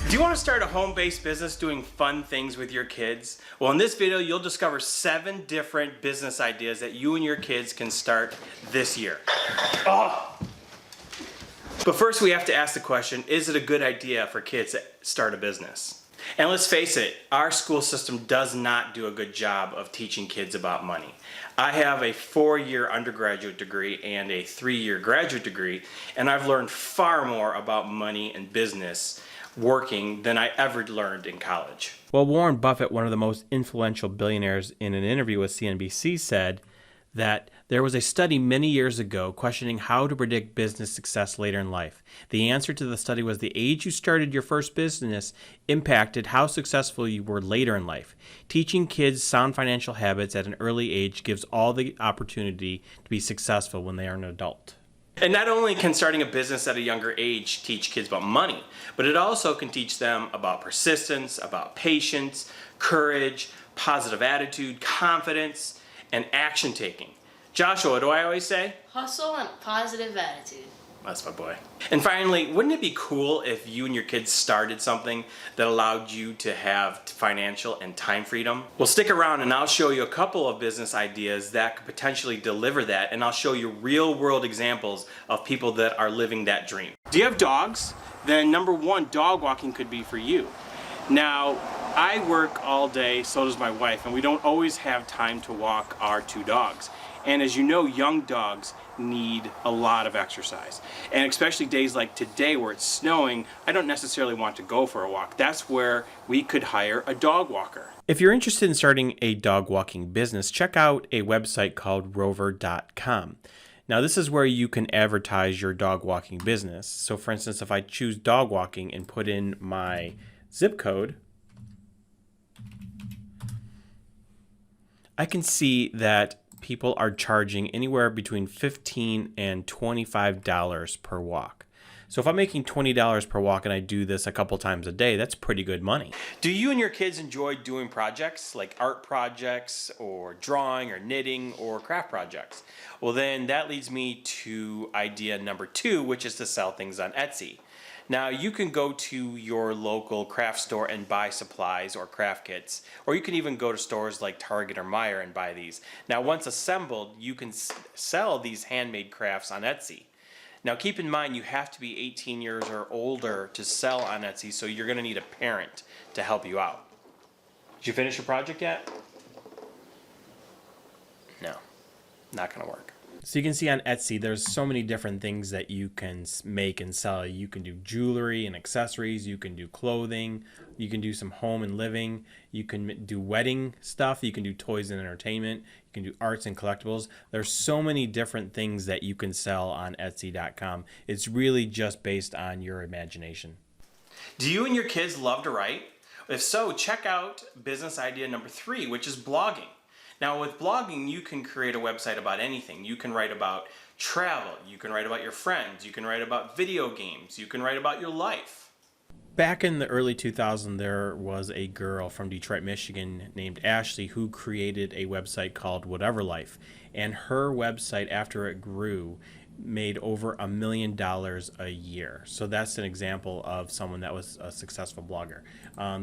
Do you want to start a home-based business doing fun things with your kids? Well, in this video, you'll discover 7 different business ideas that you and your kids can start this year. Oh. But first, we have to ask the question, is it a good idea for kids to start a business? And let's face it, our school system does not do a good job of teaching kids about money. I have a 4-year undergraduate degree and a 3-year graduate degree, and I've learned far more about money and business working than I ever learned in college. Well, Warren Buffett, one of the most influential billionaires, in an interview with CNBC said that there was a study many years ago questioning how to predict business success later in life. The answer to the study was the age you started your first business impacted how successful you were later in life. Teaching kids sound financial habits at an early age gives all the opportunity to be successful when they are an adult. And not only can starting a business at a younger age teach kids about money, but it also can teach them about persistence, about patience, courage, positive attitude, confidence, and action taking. Joshua, what do I always say? Hustle and positive attitude. That's my boy. And finally, wouldn't it be cool if you and your kids started something that allowed you to have financial and time freedom? Well, stick around and I'll show you a couple of business ideas that could potentially deliver that, and I'll show you real world examples of people that are living that dream. Do you have dogs? Then number 1, dog walking could be for you. Now, I work all day, so does my wife, and we don't always have time to walk our 2 dogs. And as you know, young dogs need a lot of exercise. And especially days like today where it's snowing, I don't necessarily want to go for a walk. That's where we could hire a dog walker. If you're interested in starting a dog walking business, check out a website called rover.com. Now, this is where you can advertise your dog walking business. So for instance, if I choose dog walking and put in my zip code, I can see that people are charging anywhere between $15 and $25 per walk. So if I'm making $20 per walk and I do this a couple times a day, that's pretty good money. Do you and your kids enjoy doing projects like art projects or drawing or knitting or craft projects? Well, then that leads me to idea number 2, which is to sell things on Etsy. Now, you can go to your local craft store and buy supplies or craft kits, or you can even go to stores like Target or Meijer and buy these. Now, once assembled, you can sell these handmade crafts on Etsy. Now, keep in mind, you have to be 18 years or older to sell on Etsy, so you're going to need a parent to help you out. Did you finish your project yet? No, not going to work. So you can see on Etsy, there's so many different things that you can make and sell. You can do jewelry and accessories. You can do clothing. You can do some home and living. You can do wedding stuff. You can do toys and entertainment. You can do arts and collectibles. There's so many different things that you can sell on Etsy.com. It's really just based on your imagination. Do you and your kids love to write? If so, check out business idea number 3, which is blogging. Now, with blogging, you can create a website about anything. You can write about travel, you can write about your friends, you can write about video games, you can write about your life. Back in the early 2000s, there was a girl from Detroit, Michigan named Ashley who created a website called Whatever Life. And her website, after it grew, made over $1 million a year. So that's an example of someone that was a successful blogger.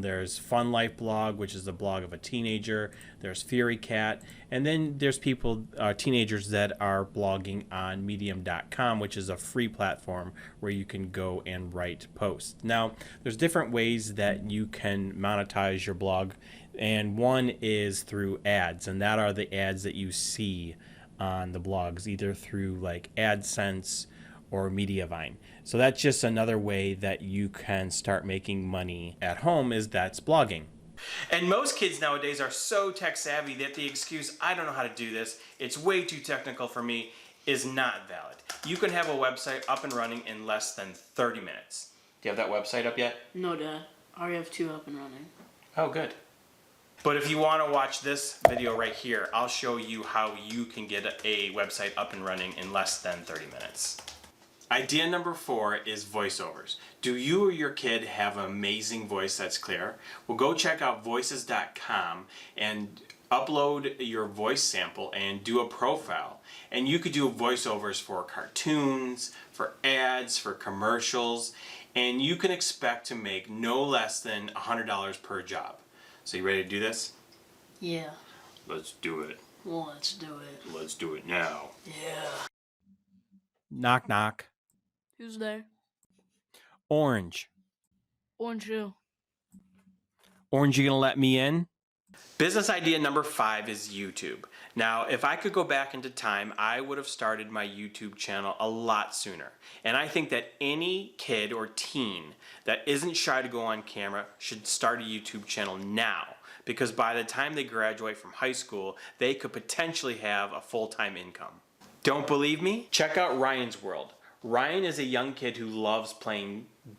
There's Fun Life Blog, which is the blog of a teenager. There's Fury Cat. And then there's people, teenagers that are blogging on medium.com, which is a free platform where you can go and write posts. Now, there's different ways that you can monetize your blog. And one is through ads, and that are the ads that you see on the blogs, either through like AdSense or Mediavine. So that's just another way that you can start making money at home, is that's blogging. And most kids nowadays are so tech savvy that the excuse, I don't know how to do this, it's way too technical for me, is not valid. You can have a website up and running in less than 30 minutes. Do you have that website up yet? No, Dad. I already have 2 up and running. Oh, good. But if you want to watch this video right here, I'll show you how you can get a website up and running in less than 30 minutes. Idea number 4 is voiceovers. Do you or your kid have an amazing voice that's clear? Well, go check out voices.com and upload your voice sample and do a profile. And you could do voiceovers for cartoons, for ads, for commercials. And you can expect to make no less than $100 per job. So you ready to do this? Yeah. Let's do it. Let's do it. Let's do it now. Yeah. Knock, knock. Who's there? Orange. Orange who? Orange, you gonna let me in? Business idea number 5 is YouTube. Now, if I could go back into time, I would have started my YouTube channel a lot sooner. And I think that any kid or teen that isn't shy to go on camera should start a YouTube channel now. Because by the time they graduate from high school, they could potentially have a full-time income. Don't believe me? Check out Ryan's World. Ryan is a young kid who loves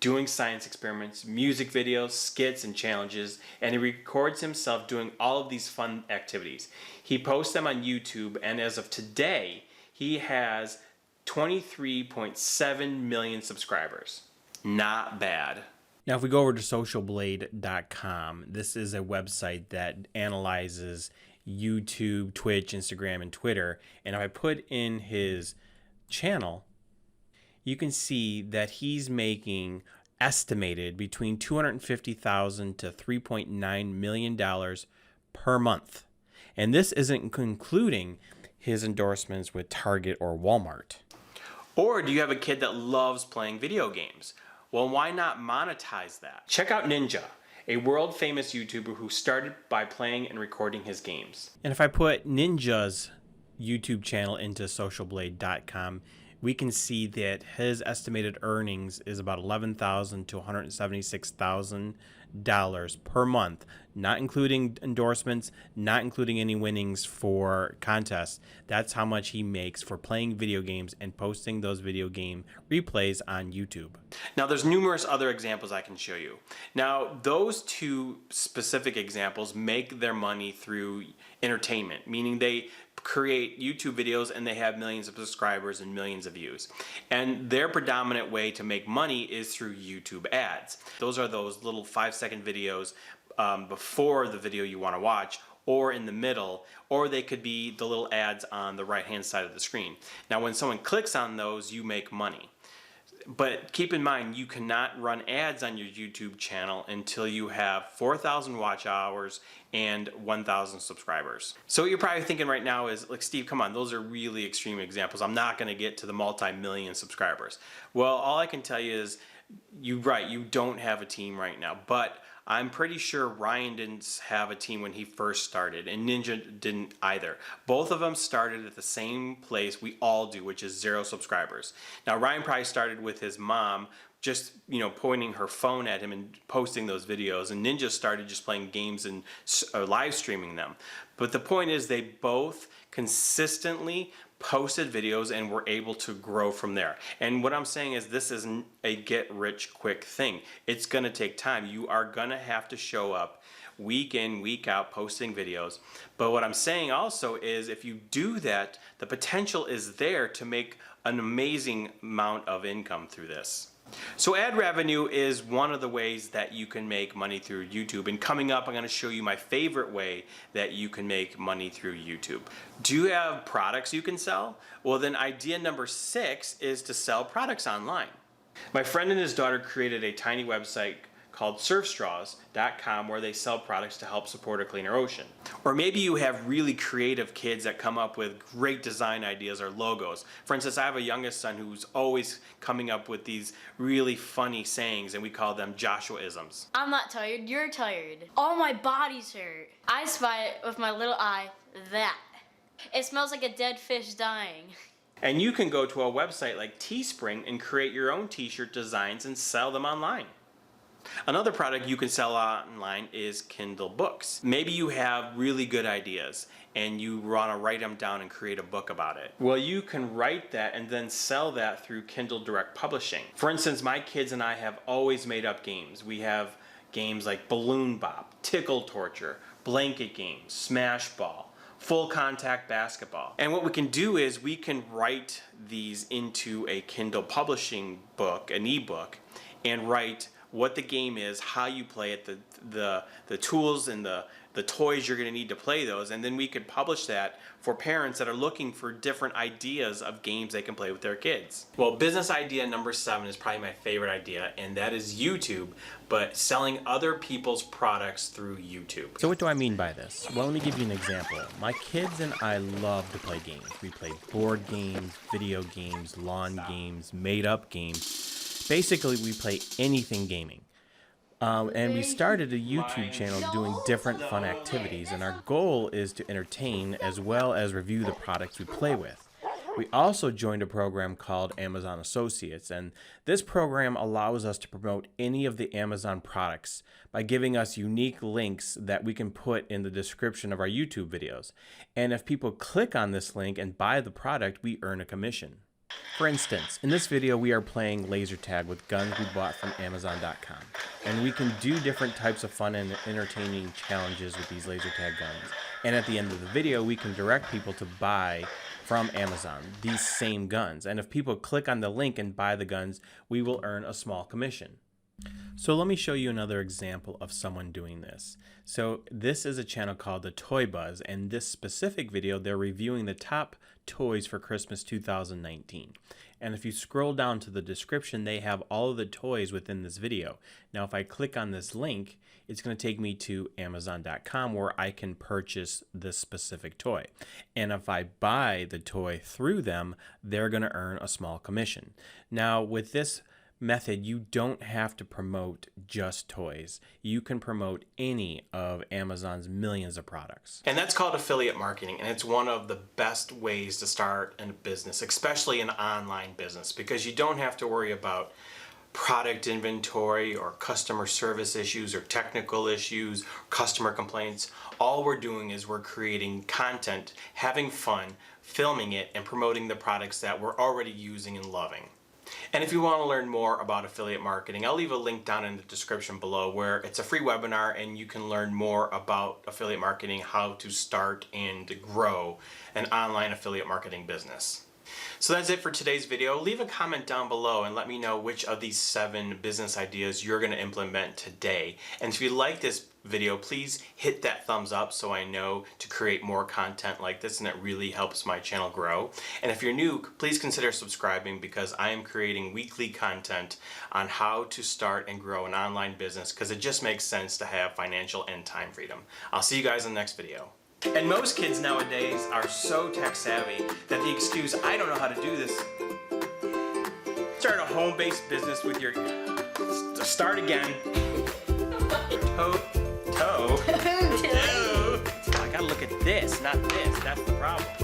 doing science experiments, music videos, skits, and challenges, and he records himself doing all of these fun activities. He posts them on YouTube, and as of today, he has 23.7 million subscribers. Not bad. Now, if we go over to socialblade.com, this is a website that analyzes YouTube, Twitch, Instagram, and Twitter. And if I put in his channel, you can see that he's making estimated between $250,000 to $3.9 million per month. And this isn't including his endorsements with Target or Walmart. Or do you have a kid that loves playing video games? Well, why not monetize that? Check out Ninja, a world famous YouTuber who started by playing and recording his games. And if I put Ninja's YouTube channel into socialblade.com, we can see that his estimated earnings is about $11,000 to $176,000 per month, not including endorsements, not including any winnings for contests. That's how much he makes for playing video games and posting those video game replays on YouTube. Now, there's numerous other examples I can show you. Now, those two specific examples make their money through entertainment, meaning they create YouTube videos and they have millions of subscribers and millions of views. And their predominant way to make money is through YouTube ads. Those are those little 5-second videos before the video you want to watch, or in the middle, or they could be the little ads on the right hand side of the screen. Now, when someone clicks on those, you make money. But keep in mind, you cannot run ads on your YouTube channel until you have 4,000 watch hours and 1,000 subscribers. So what you're probably thinking right now is, like, Steve, come on, those are really extreme examples. I'm not going to get to the multi-million subscribers. Well, all I can tell you is, you don't have a team right now, but I'm pretty sure Ryan didn't have a team when he first started, and Ninja didn't either. Both of them started at the same place we all do, which is 0 subscribers. Now, Ryan probably started with his mom, just pointing her phone at him and posting those videos, and Ninja started just playing games and live streaming them. But the point is, they both consistently posted videos and were able to grow from there. And what I'm saying is, this isn't a get rich quick thing. It's gonna take time. You are gonna have to show up week in, week out, posting videos. But what I'm saying also is, if you do that, the potential is there to make an amazing amount of income through this. So ad revenue is one of the ways that you can make money through YouTube. And coming up, I'm going to show you my favorite way that you can make money through YouTube. Do you have products you can sell? Well, then idea number 6 is to sell products online. My friend and his daughter created a tiny website called surfstraws.com where they sell products to help support a cleaner ocean. Or maybe you have really creative kids that come up with great design ideas or logos. For instance, I have a youngest son who's always coming up with these really funny sayings, and we call them Joshua-isms. I'm not tired, you're tired. All my body's hurt. I spy it with my little eye, that. It smells like a dead fish dying. And you can go to a website like Teespring and create your own t-shirt designs and sell them online. Another product you can sell online is Kindle books. Maybe you have really good ideas and you want to write them down and create a book about it. Well, you can write that and then sell that through Kindle Direct Publishing. For instance, my kids and I have always made up games. We have games like Balloon Bop, Tickle Torture, Blanket Games, Smash Ball, Full Contact Basketball. And what we can do is we can write these into a Kindle publishing book, an ebook, and write what the game is, how you play it, the tools and the toys you're going to need to play those, and then we could publish that for parents that are looking for different ideas of games they can play with their kids. Well, business idea number 7 is probably my favorite idea, and that is YouTube, but selling other people's products through YouTube. So what do I mean by this? Well, let me give you an example. My kids and I love to play games. We play board games, video games, lawn games, made-up games. Basically, we play anything gaming. And we started a YouTube channel doing different fun activities, and our goal is to entertain as well as review the products we play with. We also joined a program called Amazon Associates, and this program allows us to promote any of the Amazon products by giving us unique links that we can put in the description of our YouTube videos. And if people click on this link and buy the product, we earn a commission. For instance, in this video we are playing laser tag with guns we bought from Amazon.com. And we can do different types of fun and entertaining challenges with these laser tag guns. And at the end of the video we can direct people to buy from Amazon these same guns. And if people click on the link and buy the guns, we will earn a small commission. So let me show you another example of someone doing this. So this is a channel called The Toy Buzz, and this specific video they're reviewing the top toys for Christmas 2019. And if you scroll down to the description, they have all of the toys within this video. Now if I click on this link, it's going to take me to Amazon.com where I can purchase this specific toy. And if I buy the toy through them, they're going to earn a small commission. Now with this method, you don't have to promote just toys. You can promote any of Amazon's millions of products. And that's called affiliate marketing, and it's one of the best ways to start a business, especially an online business, because you don't have to worry about product inventory or customer service issues or technical issues, customer complaints. All we're doing is we're creating content, having fun, filming it, and promoting the products that we're already using and loving. And if you want to learn more about affiliate marketing, I'll leave a link down in the description below where it's a free webinar and you can learn more about affiliate marketing, how to start and to grow an online affiliate marketing business. So that's it for today's video. Leave a comment down below and let me know which of these 7 business ideas you're going to implement today. And if you like this video, please hit that thumbs up so I know to create more content like this, and it really helps my channel grow. And if you're new, please consider subscribing because I am creating weekly content on how to start and grow an online business because it just makes sense to have financial and time freedom. I'll see you guys in the next video. And most kids nowadays are so tech savvy that the excuse, I don't know how to do this. Start a home-based business with your, start again. Toe. I gotta look at this, not this, that's the problem.